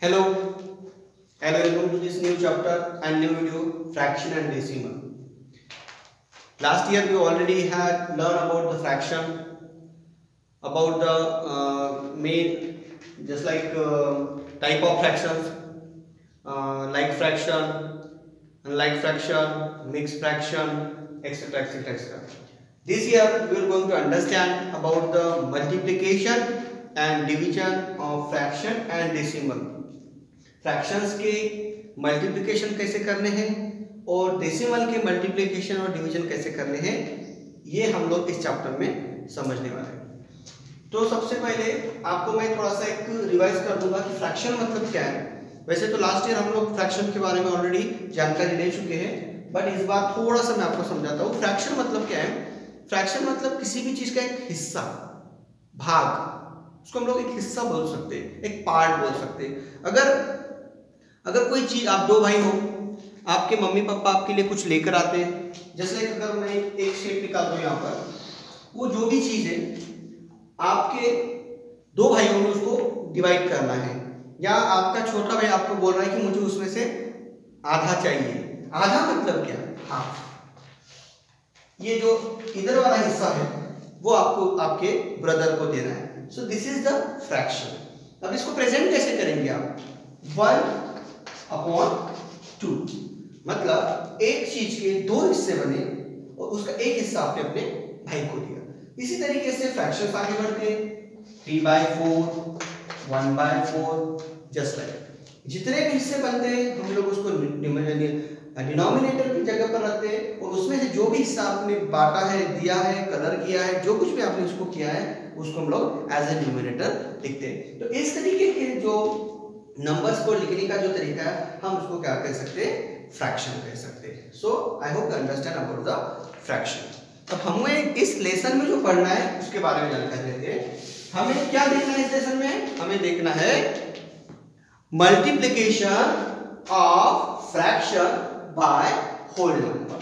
Hello and welcome to this new chapter and new video, fraction and decimal. Last year we already had learned about the fraction, about the main, just like type of fractions, like fraction, unlike fraction, mixed fraction, etc. etc. etc. This year we are going to understand about the multiplication and division of fraction and decimal. Fractions के multiplication कैसे करने हैं और decimal के multiplication और division कैसे करने हैं, ये हम लोग इस चैप्टर में समझने वाले हैं। तो सबसे पहले आपको मैं थोड़ा सा एक रिवाइज कर दूंगा कि फ्रैक्शन मतलब क्या है। वैसे तो लास्ट ईयर हम लोग फ्रैक्शन के बारे में ऑलरेडी जानकारी ले चुके हैं, बट इस बार थोड़ा सा मैं आपको समझाता हूँ। फ्रैक्शन मतलब क्या है? फ्रैक्शन मतलब किसी भी चीज का एक हिस्सा, भाग, उसको हम लोग एक हिस्सा बोल सकते हैं, एक पार्ट बोल सकते हैं। अगर कोई चीज, आप दो भाई हो, आपके मम्मी पापा आपके लिए कुछ लेकर आते हैं, जैसे अगर मैं एक शेप निकाल दूं यहाँ पर, वो जो भी चीज है आपके दो भाइयों में उसको डिवाइड करना है, या आपका छोटा भाई आपको बोल रहा है कि मुझे उसमें से आधा चाहिए। आधा मतलब क्या? हाफ। ये जो इधर वाला हिस्सा है वो आपको आपके ब्रदर को देना है। So this is the fraction. अब इसको प्रेजेंट कैसे करेंगे आप? 1/2, मतलब एक चीज के दो हिस्से बने और उसका एक हिस्सा आपने अपने भाई को दिया। इसी तरीके से फ्रैक्शंस आगे बढ़ते हैं, 3/4, 1/4, जस्ट लाइक। जितने भी हिस्से बनते हैं हम लोग उसको डिनोमिनेटर की जगह पर रखते हैं और उसमें से जो भी हिस्सा आपने बांटा है, दिया है, कलर किया है, जो कुछ भी आपने उसको किया है उसको हम लोग एज ए न्यूमरेटर लिखते हैं। तो इस तरीके के जो नंबर्स को लिखने का जो तरीका है हम उसको क्या कह सकते हैं? फ्रैक्शन कह सकते हैं। So I hope you understand about the fraction. अब हमें इस लेसन में जो पढ़ना है उसके बारे में जानकारी लेते हैं। हमें क्या देखना है इस लेसन में? हमें देखना है multiplication of fraction by whole number.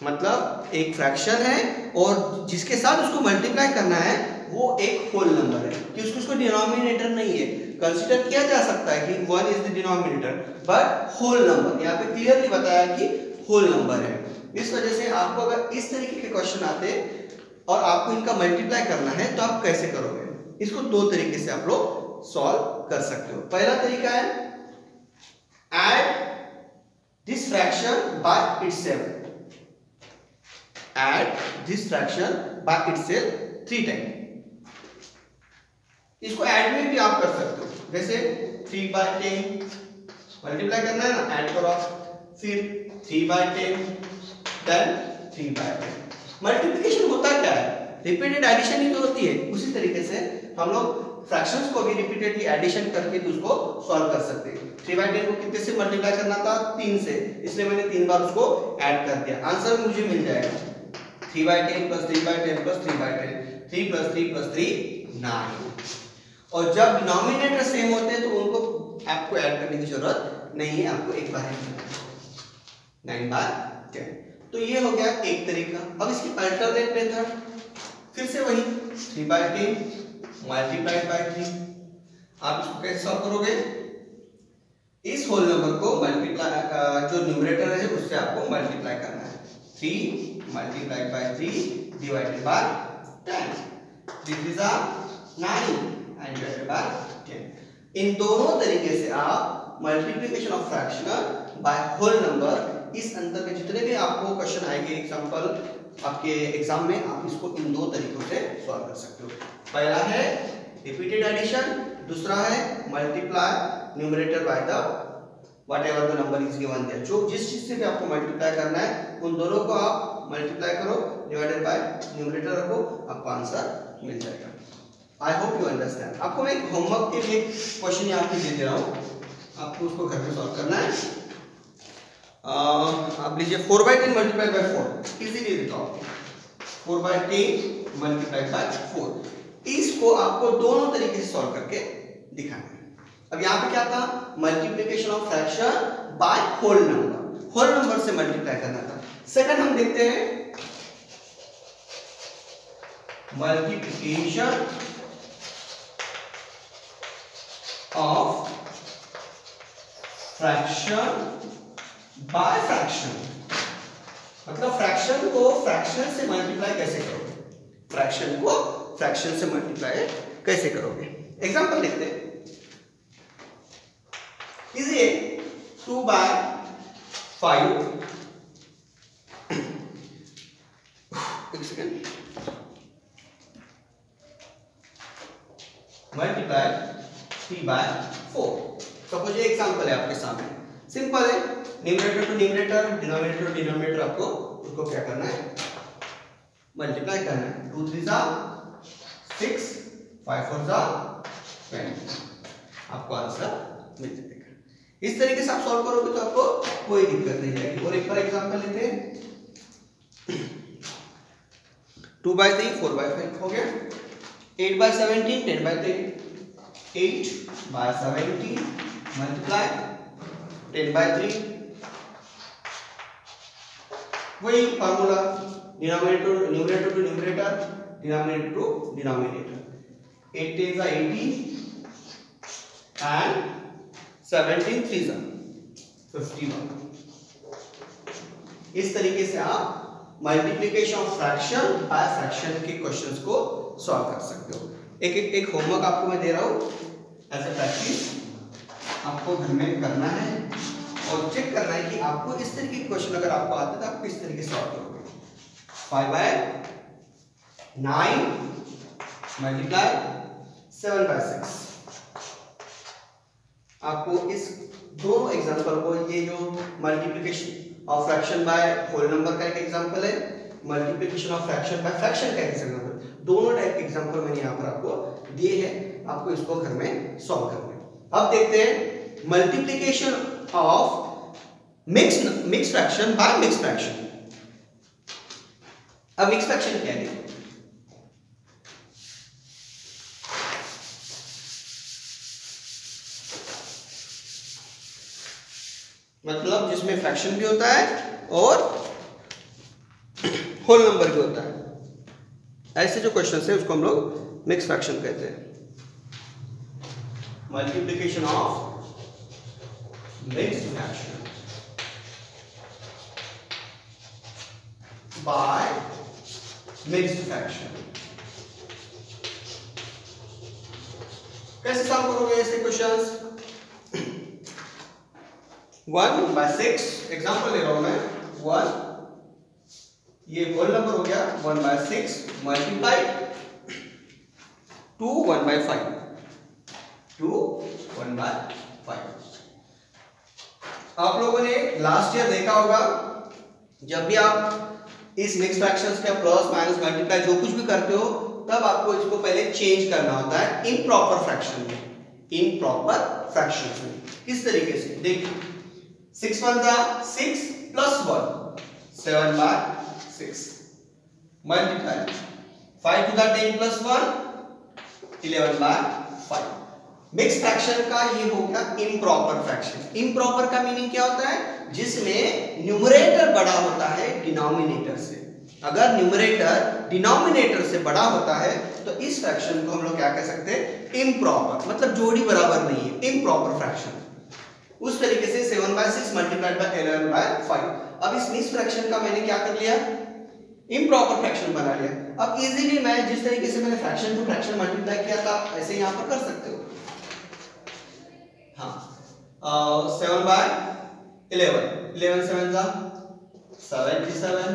मतलब एक फ्रैक्शन है और जिसके साथ उसको मल्टीप्लाई करना है वो एक होल नंबर है, कि उसको डिनोमिनेटर नहीं है। कंसीडर किया जा सकता है कि 1 is the denominator, but whole number यहाँ पे क्लियरली बताया कि होल नंबर है। इस वजह से आपको अगर इस तरीके के क्वेश्चन आते और आपको इनका मल्टीप्लाई करना है तो आप कैसे करोगे? इसको दो तरीके से आप लोग सॉल्व कर सकते हो। पहला तरीका है add this fraction by itself. Add this fraction by itself 3 time. इसको ऐड में भी आप कर सकते हो, जैसे 3/10 मल्टीप्लाई करना है ना, ऐड करो, फिर 3/10, देन 3/10। मल्टीप्लिकेशन होता क्या है? रिपीटेड एडिशन ही तो होती है। उसी तरीके से हम लोग फ्रैक्शंस को भी रिपीटेडली एडिशन करके उसको सॉल्व कर सकते हैं। 3/10 को कितने से मल्टीप्लाई करना था? 3 से, इसलिए मैंने 3 बार उसको ऐड कर दिया। आंसर मुझे मिल जाएगा 3/10 + 3/10 + 3/10, 3 + 3 + 3 9। और जब डिनोमिनेटर सेम होते हैं तो उनको आपको ऐड करने की जरूरत नहीं है, आपको एक बार 9/10। तो ये हो गया एक तरीका। अब इसकी अल्टरनेट मेथड, फिर से वही 3/10 मल्टीप्लाइड बाय 3। आप इसको कैसे सॉल्व करोगे? इस होल नंबर को मल्टीप्लाई, जो न्यूमरेटर है उससे आपको मल्टीप्लाई करना है। 3 multiplied by 3 divided by 10, this is 9 and divided by 10। इन दोनों तरीके से आप multiplication of fraction by whole number, इस अंतर में जितने भी आपको क्वेश्चन आएंगे एग्जांपल आपके एग्जाम में, आप इसको इन दो तरीकों से सॉल्व कर सकते हो। पहला है रिपीटेड एडिशन, दूसरा है multiply numerator by the whatever the number is given there. जो जिस चीज से भी आपको मल्टीप्लाई करना है उन दोनों को आप मल्टीप्लाई करो, डिवाइडेड बाय न्यूमरेटर रखो, आपको आंसर मिल जाएगा। आई होप यू अंडरस्टैंड। आपको मैं एक होमवर्क के लिए क्वेश्चन यहाँ पे दे दे रहा हूँ, आपको उसको घर में सॉल्व करना है। आप लीजिए 4/10 मल्टीप्लाइड बाय 4, इजीली लिखो 4/10 मल्टीप्लाइड बाय 4। इसको आपको दोनों तरीके से सॉल्व करके दिखाना है। अब यहाँ पे क्या था? Multiplication of fraction by whole number, whole number से मल्टीप्लाई करना था। सेकंड हम देखते हैं multiplication of fraction by fraction, मतलब फ्रैक्शन को फ्रैक्शन से मल्टीप्लाई कैसे करोगे, फ्रैक्शन को फ्रैक्शन से मल्टीप्लाई कैसे करोगे। एग्जांपल देखते हैं। इज ये 2/5 एक सेकेंड मल्टीप्लाई 3/4। सपोज ये एग्जांपल है आपके सामने, सिंपल है, numerator to numerator, denominator to denominator, आपको उसको क्या करना है, मल्टीप्लाई करना है। 2 3 6, 5 4 20, आपको आंसर मिल जाएगा। इस तरीके से आप सॉल्व करोगे तो आपको कोई दिक्कत नहीं आएगी। और एक बार एग्जांपल लेते हैं। 2/3 4/5 हो गया, 8/17 10/3, 8/17 मल्टीप्लाई 10/3, वही formula, denominator numerator to numerator, denominator to denominator, 8 10 80 and 17 3 51। इस तरीके से आप multiplication of fraction by fraction के क्वेश्चंस को सॉल्व कर सकते हो। एक होमवर्क आपको मैं दे रहा हूं एज ए प्रैक्टिस, आपको घर में करना है और चेक करना है कि आपको इस तरीके के क्वेश्चन अगर आपको आते तो आप किस तरीके से सॉल्व करोगे। 5/9 मल्टीप्लाई 7/6। आपको इस दोनों एग्जांपल को, ये जो multiplication of fraction by whole number का एक एग्जांपल है, multiplication of fraction by fraction का एक एग्जांपल, दोनों टाइप के एग्जांपल मैंने यहाँ पर आपको दिए हैं, आपको इसको घर में सॉल्व करना है। अब देखते हैं multiplication of mix fraction by mix fraction. अब मिक्स फ्रैक्शन क्या है, मतलब जिसमें फ्रैक्शन भी होता है और होल नंबर भी होता है। ऐसे जो क्वेश्चन है उसको हम लोग मिक्स फ्रैक्शन कहते हैं। Multiplication of mix fraction by mix fraction. कैसे सॉल्व करोगे ऐसे क्वेश्चंस? 1/6 एग्जांपल ले रहा हूं मैं। 1 ये होल नंबर हो गया, 1/6 मल्टीप्लाई 2 1/5, 2 1/5। आप लोगों ने लास्ट ईयर देखा होगा, जब भी आप इस मिक्स फ्रैक्शंस का प्लस माइनस मल्टीप्लाई जो कुछ भी करते हो, तब आपको इसको पहले चेंज करना होता है इम्प्रॉपर फ्रैक्शन में। इम्प्रॉपर फ्रैक्शंस में किस तरीके से, देखिए 6 1 6 plus 1 7/6 multiply 5 2 10 plus 1 11/5। Mix fraction का ये हो गया इम्प्रॉपर फ्रैक्शन। इम्प्रॉपर का मीनिंग क्या होता है? जिसमें न्यूमरेटर बड़ा होता है डिनोमिनेटर से। अगर न्यूमरेटर डिनोमिनेटर से बड़ा होता है तो इस फ्रैक्शन को हम लोग क्या कह सकते हैं? इम्प्रॉपर, मतलब जोड़ी बराबर नहीं है, इम्प्रॉपर फ्रैक्शन। उस तरीके से 7/6 मल्टीप्लाइड बाय 11/5। अब इस मिक्स फ्रैक्शन का मैंने क्या कर लिया? इम्प्रॉपर फ्रैक्शन बना लिया। अब इजीली मैं जिस तरीके से मैंने फ्रैक्शन टू फ्रैक्शन मल्टीप्लाई किया था, ऐसे यहां पर कर सकते हो। हाँ 7/11, 11 7 77,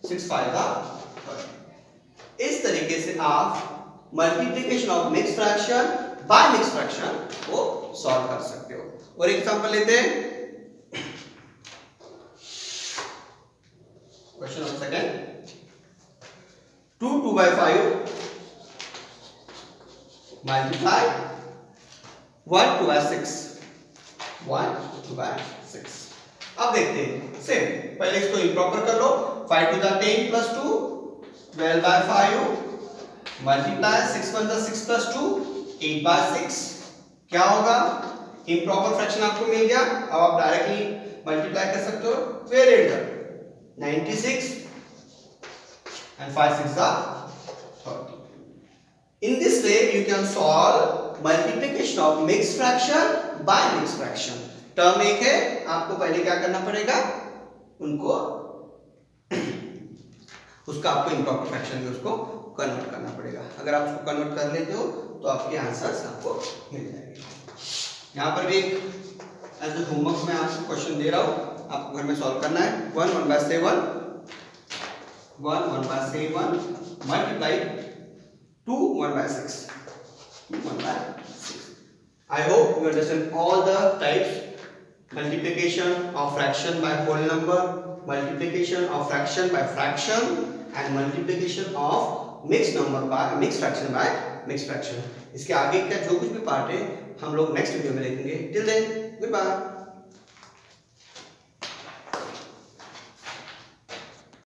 6 5 30। इस तरीके से आप multiplication of mix fraction by mix fraction को सॉल्व कर सकते हो। और एग्जांपल लेते हैं, क्वेश्चन नंबर सेकंड। 2 2/5 मल्टीप्लाई 1 2/6, 1 2/6। अब देखते हैं सेम, पहले इसको इम्प्रॉपर कर लो। 5 2 10 प्लस 2 12/5 मल्टीप्लाई 6 1 6 प्लस 2 8/6। क्या होगा? इम्प्रॉपर फ्रैक्शन आपको मिल गया। अब आप डायरेक्टली मल्टीप्लाई कर सकते हो। Very good, 96 and 5 6 are 30. In this way you can solve multiplication of mixed fraction by mixed fraction. Term एक है, आपको पहले क्या करना पड़ेगा, उनको उसका आपको इम्प्रॉपर फ्रैक्शन में उसको कन्वर्ट करना पड़ेगा। अगर आप उसको कन्वर्ट कर लेते हो तो आपके आंसर्स आपको मिल जाएंगे। यहाँ पर भी एज ए होमवर्क में आपको क्वेश्चन दे रहा हूँ, आपको घर में सॉल्व करना है। 1 1/7 multiply 2 1/6 1/6। I hope you understand all the types: multiplication of fraction by whole number, multiplication of fraction by fraction, and multiplication of mixed number by mixed fraction by mixed fraction। इसके आगे का जो कुछ भी part है हम लोग next video में देखेंगे। Till then good bye.